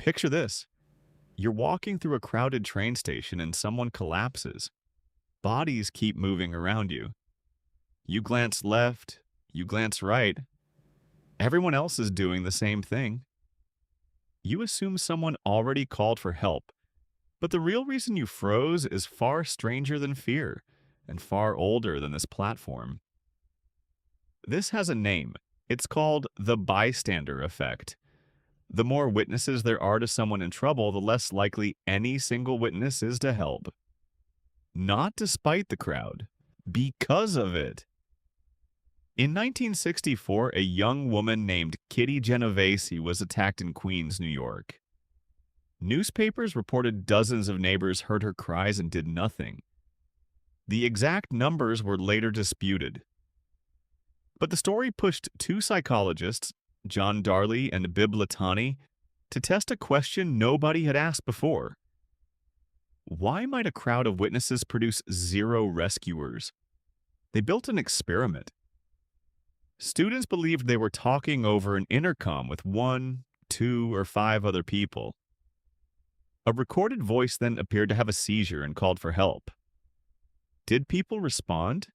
Picture this. You're walking through a crowded train station and someone collapses. Bodies keep moving around you. You glance left, you glance right. Everyone else is doing the same thing. You assume someone already called for help, but the real reason you froze is far stranger than fear and far older than this platform. This has a name. It's called the bystander effect. The more witnesses there are to someone in trouble, the less likely any single witness is to help. Not despite the crowd, because of it. In 1964, a young woman named Kitty Genovese was attacked in Queens, New York. Newspapers reported dozens of neighbors heard her cries and did nothing. The exact numbers were later disputed. But the story pushed two psychologists, John Darley and Bib Latani, to test a question nobody had asked before. Why might a crowd of witnesses produce zero rescuers? They built an experiment. Students believed they were talking over an intercom with one, two, or five other people. A recorded voice then appeared to have a seizure and called for help. Did people respond?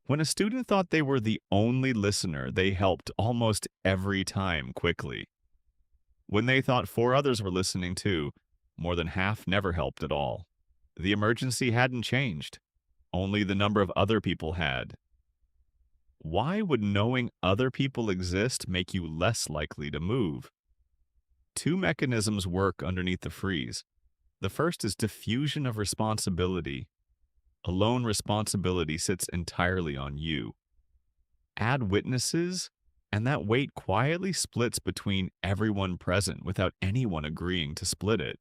When a student thought they were the only listener, they helped almost every time quickly. When they thought four others were listening too, more than half never helped at all. The emergency hadn't changed. Only the number of other people had. Why would knowing other people exist make you less likely to move? Two mechanisms work underneath the freeze. The first is diffusion of responsibility. Alone responsibility sits entirely on you. Add witnesses, and that weight quietly splits between everyone present without anyone agreeing to split it.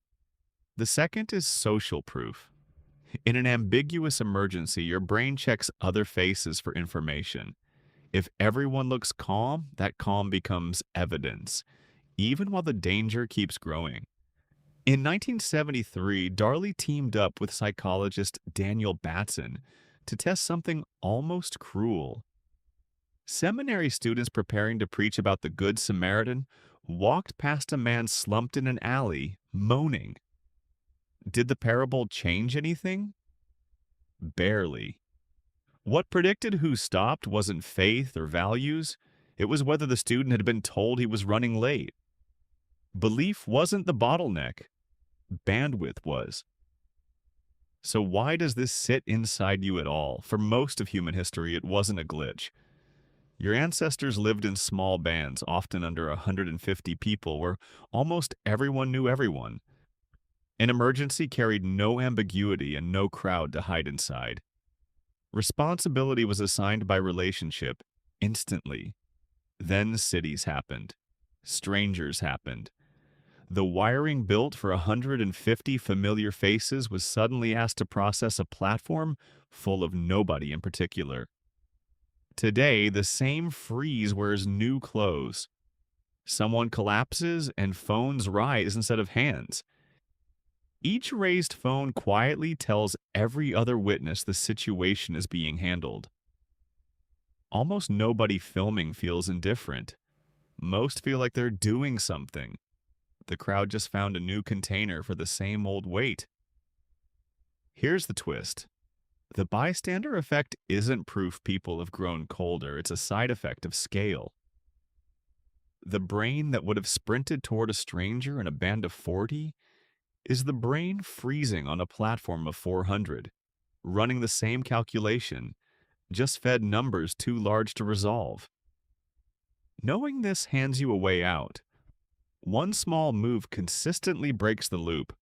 The second is social proof. In an ambiguous emergency, your brain checks other faces for information. If everyone looks calm, that calm becomes evidence, even while the danger keeps growing. In 1973, Darley teamed up with psychologist Daniel Batson to test something almost cruel. Seminary students preparing to preach about the Good Samaritan walked past a man slumped in an alley, moaning. Did the parable change anything? Barely. What predicted who stopped wasn't faith or values. It was whether the student had been told he was running late. Belief wasn't the bottleneck. Bandwidth was. So why does this sit inside you at all? For most of human history, it wasn't a glitch. Your ancestors lived in small bands, often under 150 people, where almost everyone knew everyone. An emergency carried no ambiguity and no crowd to hide inside. Responsibility was assigned by relationship, instantly. Then cities happened. Strangers happened. The wiring built for 150 familiar faces was suddenly asked to process a platform full of nobody in particular. Today, the same freeze wears new clothes. Someone collapses and phones rise instead of hands. Each raised phone quietly tells every other witness the situation is being handled. Almost nobody filming feels indifferent. Most feel like they're doing something. The crowd just found a new container for the same old weight. Here's the twist. The bystander effect isn't proof people have grown colder. It's a side effect of scale. The brain that would have sprinted toward a stranger in a band of 40 is the brain freezing on a platform of 400, running the same calculation, just fed numbers too large to resolve. Knowing this hands you a way out. One small move consistently breaks the loop.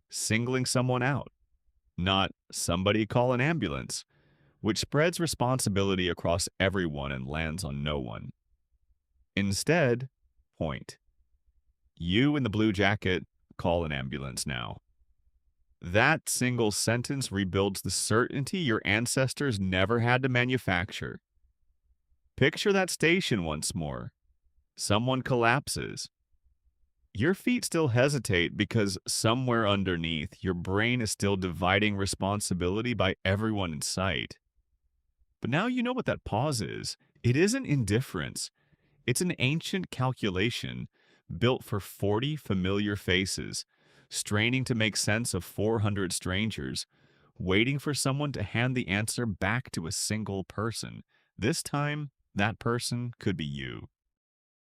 Singling someone out, not somebody call an ambulance, which spreads responsibility across everyone and lands on no one. Instead, point. You in the blue jacket, call an ambulance now. That single sentence rebuilds the certainty your ancestors never had to manufacture. Picture that station once more. Someone collapses. Your feet still hesitate because somewhere underneath, your brain is still dividing responsibility by everyone in sight. But now you know what that pause is. It isn't indifference. It's an ancient calculation built for 40 familiar faces, straining to make sense of 400 strangers, waiting for someone to hand the answer back to a single person. This time, that person could be you.